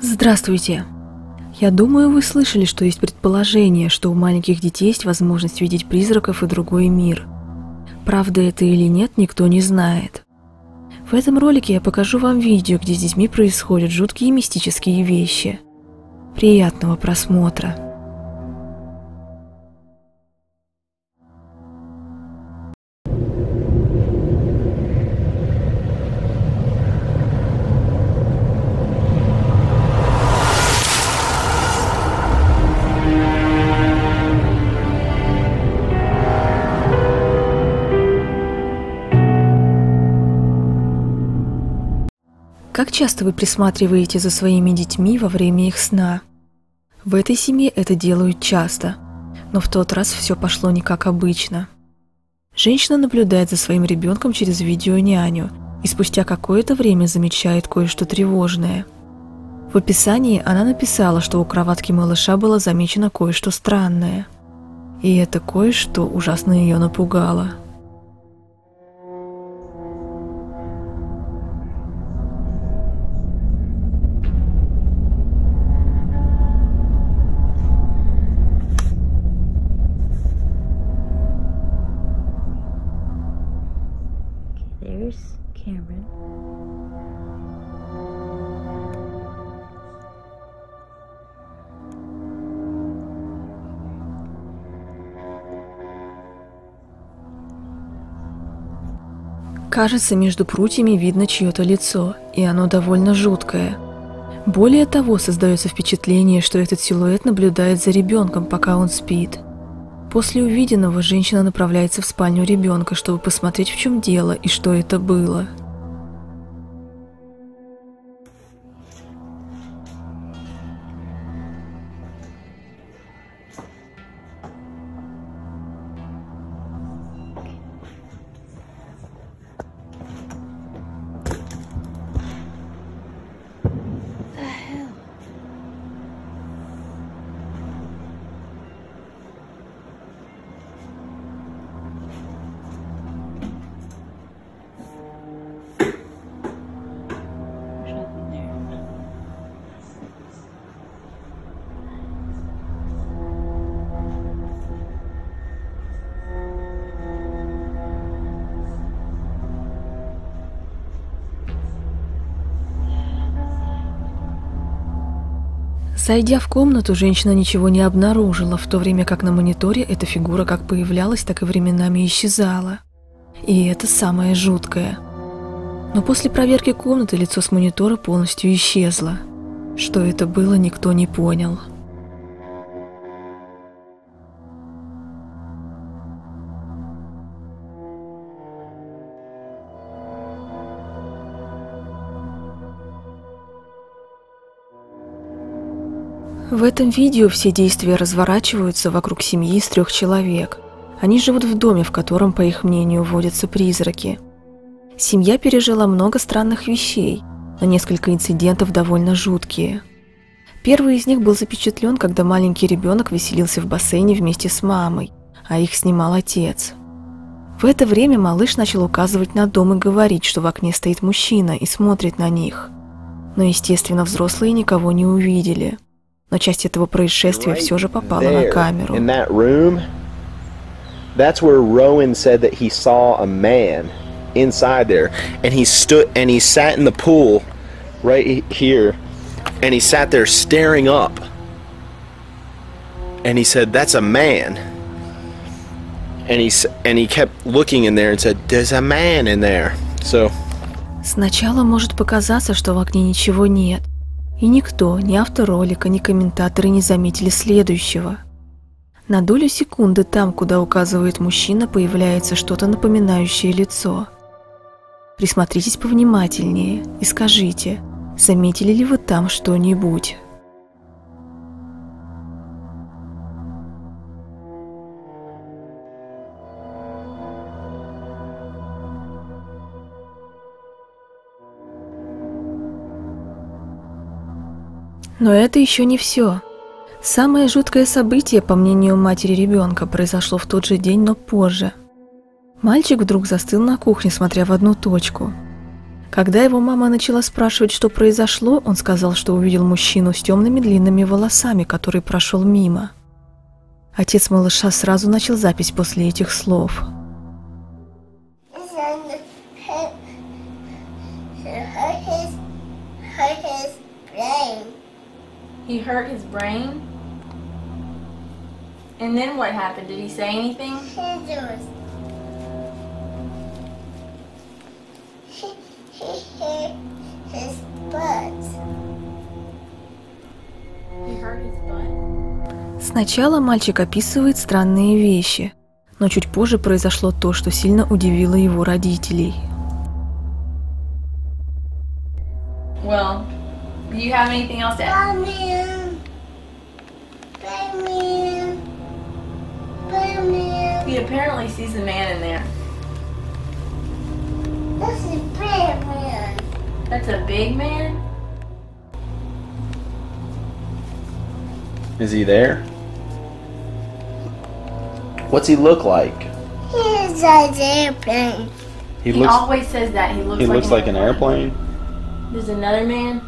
Здравствуйте! Я думаю, вы слышали, что есть предположение, что у маленьких детей есть возможность видеть призраков и другой мир. Правда это или нет, никто не знает. В этом ролике я покажу вам видео, где с детьми происходят жуткие мистические вещи. Приятного просмотра! Как часто вы присматриваете за своими детьми во время их сна? В этой семье это делают часто, но в тот раз все пошло не как обычно. Женщина наблюдает за своим ребенком через видеоняню и спустя какое-то время замечает кое-что тревожное. В описании она написала, что у кроватки малыша было замечено кое-что странное. И это кое-что ужасно ее напугало. There's Cameron. Кажется, между прутьями видно чье-то лицо, и оно довольно жуткое. Более того, создается впечатление, что этот силуэт наблюдает за ребенком, пока он спит. После увиденного женщина направляется в спальню ребенка, чтобы посмотреть, в чем дело и что это было. Зайдя в комнату, женщина ничего не обнаружила, в то время как на мониторе эта фигура как появлялась, так и временами исчезала. И это самое жуткое. Но после проверки комнаты лицо с монитора полностью исчезло. Что это было, никто не понял. В этом видео все действия разворачиваются вокруг семьи из 3 человек. Они живут в доме, в котором, по их мнению, водятся призраки. Семья пережила много странных вещей, но несколько инцидентов довольно жуткие. Первый из них был запечатлен, когда маленький ребенок веселился в бассейне вместе с мамой, а их снимал отец. В это время малыш начал указывать на дом и говорить, что в окне стоит мужчина и смотрит на них. Но, естественно, взрослые никого не увидели. Но часть этого происшествия все же попала на камеру. That's where Rowan said that he saw a man inside there, and he sat in the pool right here, and he sat there staring up, and he said, "That's a man," and he kept looking in there and said, "There's a man in there." So. Сначала может показаться, что в окне ничего нет. И никто, ни автор ролика, ни комментаторы не заметили следующего. На долю секунды там, куда указывает мужчина, появляется что-то напоминающее лицо. Присмотритесь повнимательнее и скажите, заметили ли вы там что-нибудь? Но это еще не все. Самое жуткое событие, по мнению матери ребенка, произошло в тот же день, но позже. Мальчик вдруг застыл на кухне, смотря в одну точку. Когда его мама начала спрашивать, что произошло, он сказал, что увидел мужчину с темными длинными волосами, который прошел мимо. Отец малыша сразу начал запись после этих слов. He hurt his brain? And then what happened? Did he say anything? He hurt his butt. He hurt his butt? Сначала мальчик описывает странные вещи, но чуть позже произошло то, что сильно удивило его родителей. Well, do you have anything else to add? He apparently sees a man in there. That's a big man. That's a big man? Is he there? What's he look like? He's an airplane. He always says that. He looks like an airplane. There's another man.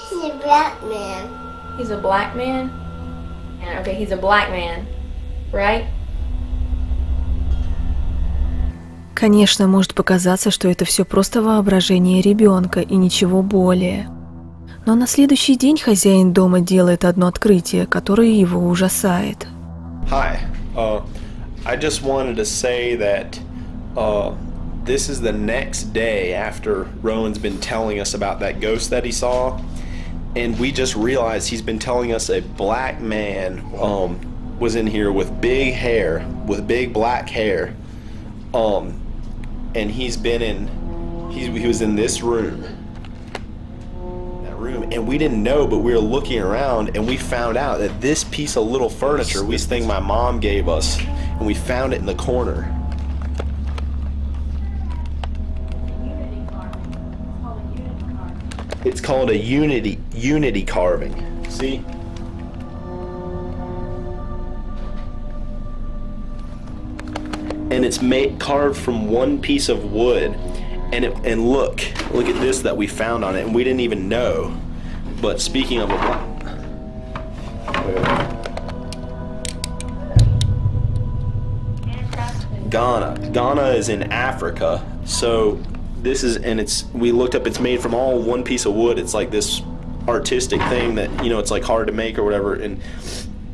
He's a black man. He's a black man? Yeah, okay, he's a black man. Right? Конечно, может показаться, что это все просто воображение ребенка и ничего более. Но на следующий день хозяин дома делает одно открытие, которое его ужасает. Hi, I just wanted to say that this is the next day after Rowan's been telling us about that ghost that he saw, and we just realized he's been telling us a black man was in here with big hair, with big black hair, and he was in this room. And we didn't know, but we were looking around and we found out that this piece of little furniture, this thing my mom gave us, and we found it in the corner. It's called a unity carving. See? And it's carved from one piece of wood. And look at this that we found on it, and we didn't even know. But speaking of Ghana is in Africa, so this is, and we looked up, it's made from all one piece of wood. It's like this artistic thing that, you know, it's like hard to make or whatever, and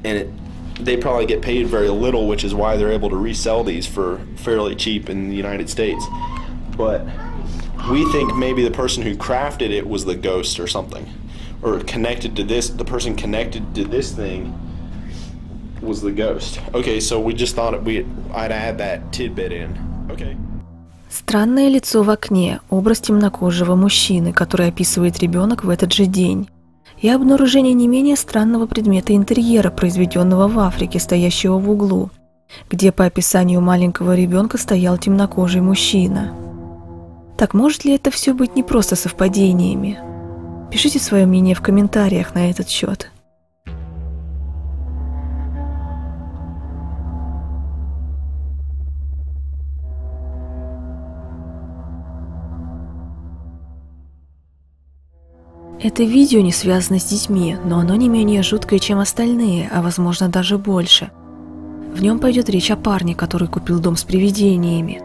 they probably get paid very little, which is why they're able to resell these for fairly cheap in the United States. But we think maybe the person who crafted it was the ghost or something, or connected to this, the person connected to this thing was the ghost. Okay, so we just thought I'd add that tidbit in. Okay. Странное лицо в окне, образ темнокожего мужчины, который описывает ребенок в этот же день, и обнаружение не менее странного предмета интерьера, произведенного в Африке, стоящего в углу, где по описанию маленького ребенка стоял темнокожий мужчина. Так может ли это все быть не просто совпадениями? Пишите свое мнение в комментариях на этот счет. Это видео не связано с детьми, но оно не менее жуткое, чем остальные, а возможно даже больше. В нем пойдет речь о парне, который купил дом с привидениями.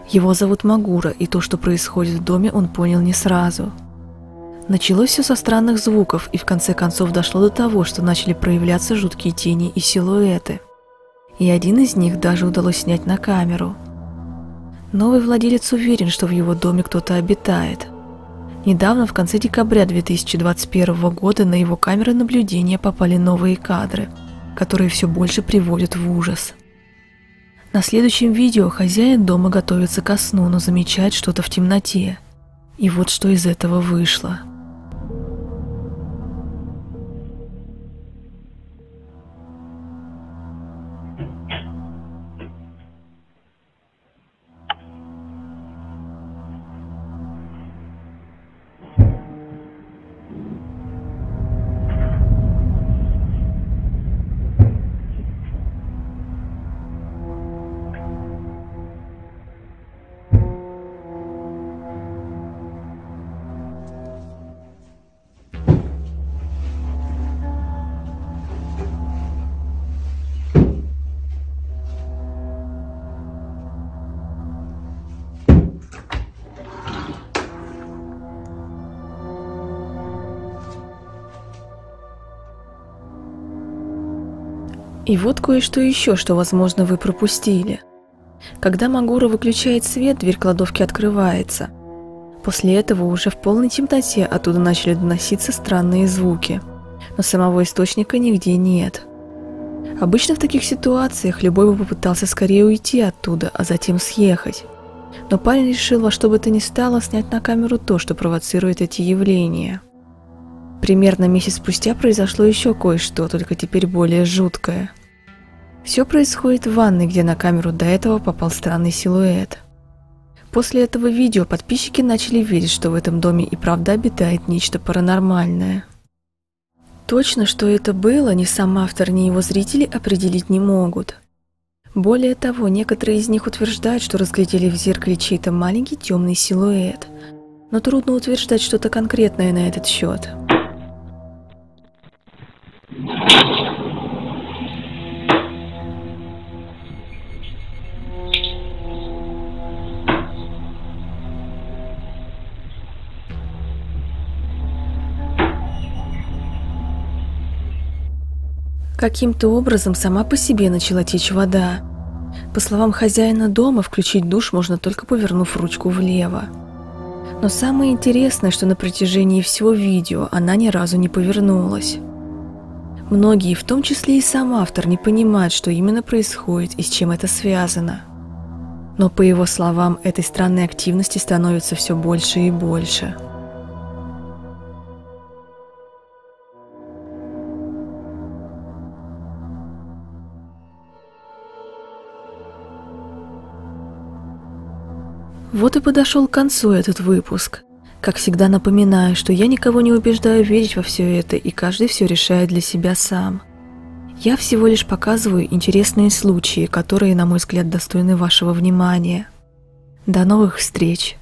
Его зовут Магура, и то, что происходит в доме, он понял не сразу. Началось все со странных звуков, и в конце концов дошло до того, что начали проявляться жуткие тени и силуэты. И один из них даже удалось снять на камеру. Новый владелец уверен, что в его доме кто-то обитает. Недавно, в конце декабря 2021 года, на его камеры наблюдения попали новые кадры, которые все больше приводят в ужас. На следующем видео хозяин дома готовится ко сну, но замечает что-то в темноте. И вот что из этого вышло. И вот кое-что еще, что, возможно, вы пропустили. Когда Магура выключает свет, дверь кладовки открывается. После этого уже в полной темноте оттуда начали доноситься странные звуки, но самого источника нигде нет. Обычно в таких ситуациях любой бы попытался скорее уйти оттуда, а затем съехать. Но парень решил во что бы то ни стало снять на камеру то, что провоцирует эти явления. Примерно месяц спустя произошло еще кое-что, только теперь более жуткое. Все происходит в ванной, где на камеру до этого попал странный силуэт. После этого видео подписчики начали верить, что в этом доме и правда обитает нечто паранормальное. Точно, что это было, ни сам автор, ни его зрители определить не могут. Более того, некоторые из них утверждают, что разглядели в зеркале чей-то маленький темный силуэт, но трудно утверждать что-то конкретное на этот счет. Каким-то образом сама по себе начала течь вода. По словам хозяина дома, включить душ можно только повернув ручку влево. Но самое интересное, что на протяжении всего видео она ни разу не повернулась. Многие, в том числе и сам автор, не понимают, что именно происходит и с чем это связано. Но по его словам, этой странной активности становится все больше и больше. Вот и подошел к концу этот выпуск. Как всегда напоминаю, что я никого не убеждаю верить во все это, и каждый все решает для себя сам. Я всего лишь показываю интересные случаи, которые, на мой взгляд, достойны вашего внимания. До новых встреч!